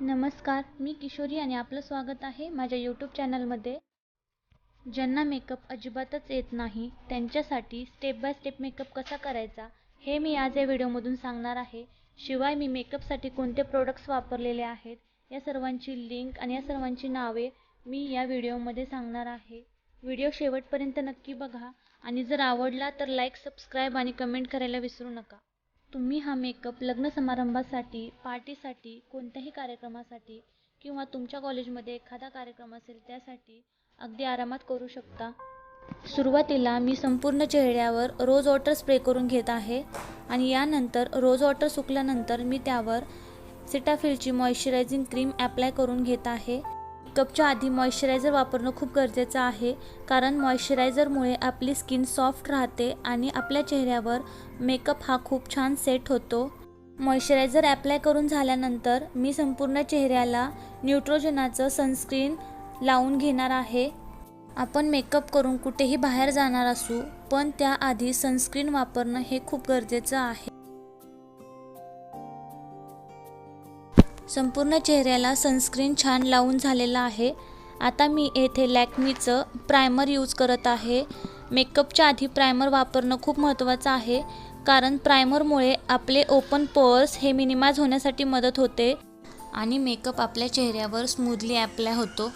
नमस्कार, मी किशोरी आणि आपलं स्वागत आहे माझ्या यूट्यूब चॅनलमध्ये. ज्यांना मेकअप अजिबातच येत नाही त्यांच्यासाठी स्टेप बाय स्टेप मेकअप कसा करायचा हे मी आज या व्हिडिओमधून सांगणार आहे. शिवाय मी मेकअपसाठी कोणते प्रोडक्ट्स वापरलेले आहेत या सर्वांची लिंक आणि या सर्वांची नावे मी या व्हिडिओमध्ये सांगणार आहे. व्हिडिओ शेवटपर्यंत नक्की बघा आणि जर आवडला तर लाईक, सबस्क्राईब आणि कमेंट करायला विसरू नका. तुम्ही हा मेकअप लग्न समारंभासाठी, पार्टीसाठी, कोणत्याही कार्यक्रमासाठी किंवा तुमच्या कॉलेजमध्ये एखादा कार्यक्रम असेल त्यासाठी अगदी आरामात करू शकता. सुरुवातीला मी संपूर्ण चेहऱ्यावर रोज वॉटर स्प्रे करून घेत आहे आणि यानंतर रोज वॉटर सुकल्यानंतर मी त्यावर सिटाफिलची मॉइश्चरायझिंग क्रीम ॲप्लाय करून घेत आहे. मेकअपच्या आधी मॉइश्चरायझर वापरणं खूप गरजेचं आहे, कारण मॉइश्चरायझरमुळे आपली स्किन सॉफ्ट राहते आणि आपल्या चेहऱ्यावर मेकअप हा खूप छान सेट होतो. मॉइश्चरायझर ॲप्लाय करून झाल्यानंतर मी संपूर्ण चेहऱ्याला न्यूट्रोजेनाचं सनस्क्रीन लावून घेणार आहे. आपण मेकअप करून कुठेही बाहेर जाणार असू, पण त्याआधी सनस्क्रीन वापरणं हे खूप गरजेचं आहे. संपूर्ण चेहऱ्याला सनस्क्रीन छान लावून झालेलं आहे. आता मी येथे लॅक्मीचं प्रायमर यूज करत आहे. मेकअपच्या आधी प्रायमर वापरणं खूप महत्त्वाचं आहे, कारण प्रायमरमुळे आपले ओपन पोअर्स हे मिनिमाइज होण्यासाठी मदत होते आणि मेकअप आपल्या चेहऱ्यावर स्मूथली ॲप्लाय होतो.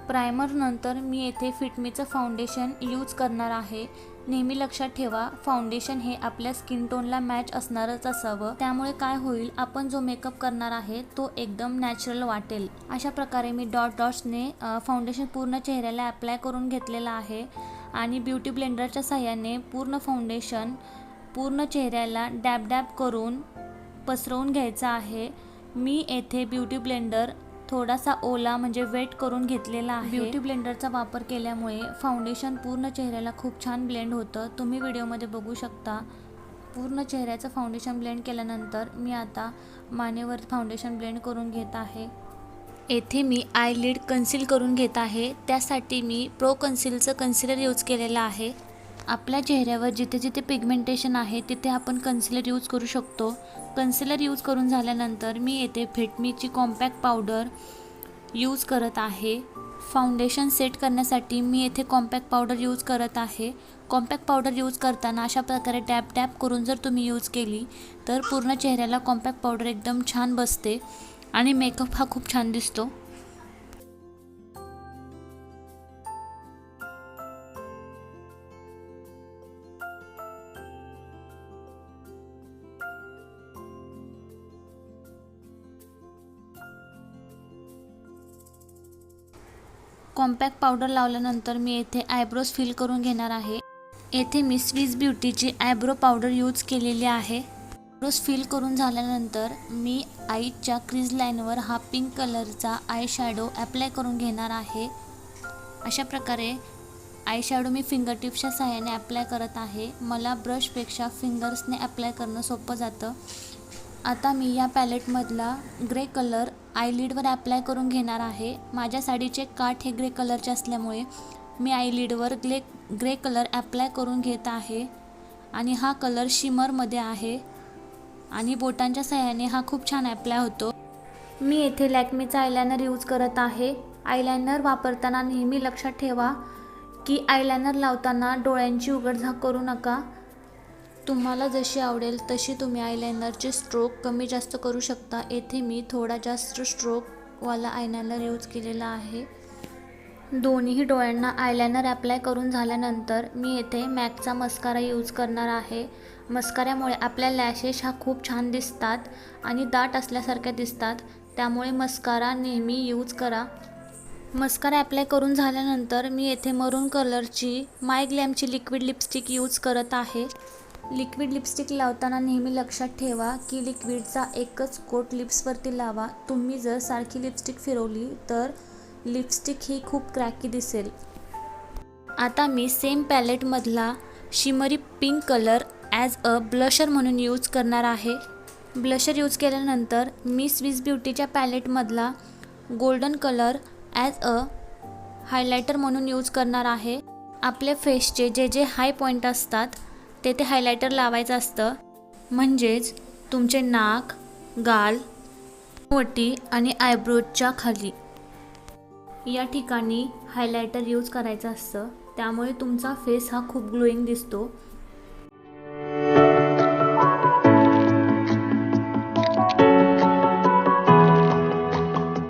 प्रायमर नंतर मी येथे फिटमीचं फाउंडेशन यूज करणार आहे. नेहमी लक्षात ठेवा, फाउंडेशन हे आपल्या स्किन टोनला मॅच असणारच असावं. त्यामुळे काय होईल, आपण जो मेकअप करणार आहे तो एकदम नॅचरल वाटेल. अशा प्रकारे मी डॉट्सने फाउंडेशन पूर्ण चेहऱ्याला ॲप्लाय करून घेतलेलं आहे आणि ब्युटी ब्लेंडरच्या साहाय्याने पूर्ण फाउंडेशन पूर्ण चेहऱ्याला डॅब डॅब करून पसरवून घ्यायचं आहे. मी येथे ब्युटी ब्लेंडर थोडासा ओला म्हणजे वेट करून घेतलेला आहे. ब्युटी ब्लेंडरचा वापर केल्यामुळे फाउंडेशन पूर्ण चेहऱ्याला खूप छान ब्लेंड होतं. तुम्ही व्हिडिओमध्ये बघू शकता. पूर्ण चेहऱ्याचं फाउंडेशन ब्लेंड केल्यानंतर मी आता मानेवर फाउंडेशन ब्लेंड करून घेत आहे. येथे मी आयलिड कन्सील करून घेत आहे. त्यासाठी मी प्रो कन्सीलचं कन्सिलर यूज केलेलं आहे. आपल्या चेहऱ्यावर जिथे जिथे पिगमेंटेशन आहे तिथे आपण कन्सिलर यूज करू शकतो. कन्सिलर यूज करून झाल्यानंतर मी येथे फिटमीची कॉम्पॅक्ट पावडर यूज करत आहे. फाउंडेशन सेट करण्यासाठी मी येथे कॉम्पॅक्ट पावडर यूज करत आहे. कॉम्पॅक्ट पावडर यूज करताना अशा प्रकारे टॅप टॅप करून जर तुम्ही यूज केली तर पूर्ण चेहऱ्याला कॉम्पॅक्ट पावडर एकदम छान बसते आणि मेकअप हा खूप छान दिसतो. कॉम्पॅक्ट पावडर लावल्यानंतर मी येथे आयब्रोज फिल करून घेणार आहे. येथे मी स्विस ब्युटीची आयब्रो पावडर यूज केलेली आहे. आयब्रोज फिल करून झाल्यानंतर मी आईच्या क्रीज लाईनवर हा पिंक कलरचा आय शॅडो ॲप्लाय करून घेणार आहे. अशा प्रकारे आय शॅडो मी फिंगर टिप्सच्या साहाय्याने ॲप्लाय करत आहे. मला ब्रशपेक्षा फिंगर्सने ॲप्लाय करणं सोपं जातं. आता मी या पॅलेटमधला ग्रे कलर आयलिडवर ॲप्लाय करून घेणार आहे. माझ्या साडीचे काठ हे ग्रे कलरचे असल्यामुळे मी आयलिडवर ग्रे कलर ॲप्लाय करून घेत आहे आणि हा कलर शिमरमध्ये आहे आणि बोटांच्या साहाय्याने हा खूप छान ॲप्लाय होतो. मी येथे लॅक्मीचा आयलायनर यूज करत आहे. आयलायनर वापरताना नेहमी लक्षात ठेवा की आयलायनर लावताना डोळ्यांची उघडझाप करू नका. तुम्हाला जशी आवडेल तशी तुम्ही आयलायनरचे स्ट्रोक कमी जास्त करू शकता. येथे मी थोडा जास्त स्ट्रोकवाला आयलायनर यूज केलेला आहे. दोन्ही डोळ्यांना आयलायनर ॲप्लाय करून झाल्यानंतर मी येथे मॅकचा मस्कारा यूज करणार आहे. मस्काऱ्यामुळे आपल्या लॅशेस हा खूप छान दिसतात आणि दाट असल्यासारख्या दिसतात. त्यामुळे मस्कारा नेहमी यूज करा. मस्कारा ॲप्लाय करून झाल्यानंतर मी येथे मरून कलरची माय ग्लॅमची लिक्विड लिपस्टिक यूज करत आहे. लिक्विड लिपस्टिक लावताना नेहमी लक्षात ठेवा की लिक्विडचा एकच कोट लिप्सवरती लावा. तुम्ही जर सारखी लिपस्टिक फिरवली तर लिपस्टिक ही खूप क्रॅकी दिसेल. आता मी सेम पॅलेटमधला shimmery pink colour as a blusher म्हणून यूज करणार आहे. ब्लशर यूज केल्यानंतर मी स्विस ब्युटीच्या पॅलेटमधला golden colour as a highlighter म्हणून यूज करणार आहे. आपल्या फेसचे जे जे हाय पॉईंट असतात तेथे हायलायटर लावायचं असतं, म्हणजेच तुमचे नाक, गाल वटी आणि आयब्रोजच्या खाली या ठिकाणी हायलायटर यूज करायचं असतं, त्यामुळे तुमचा फेस हा खूप ग्लोईंग दिसतो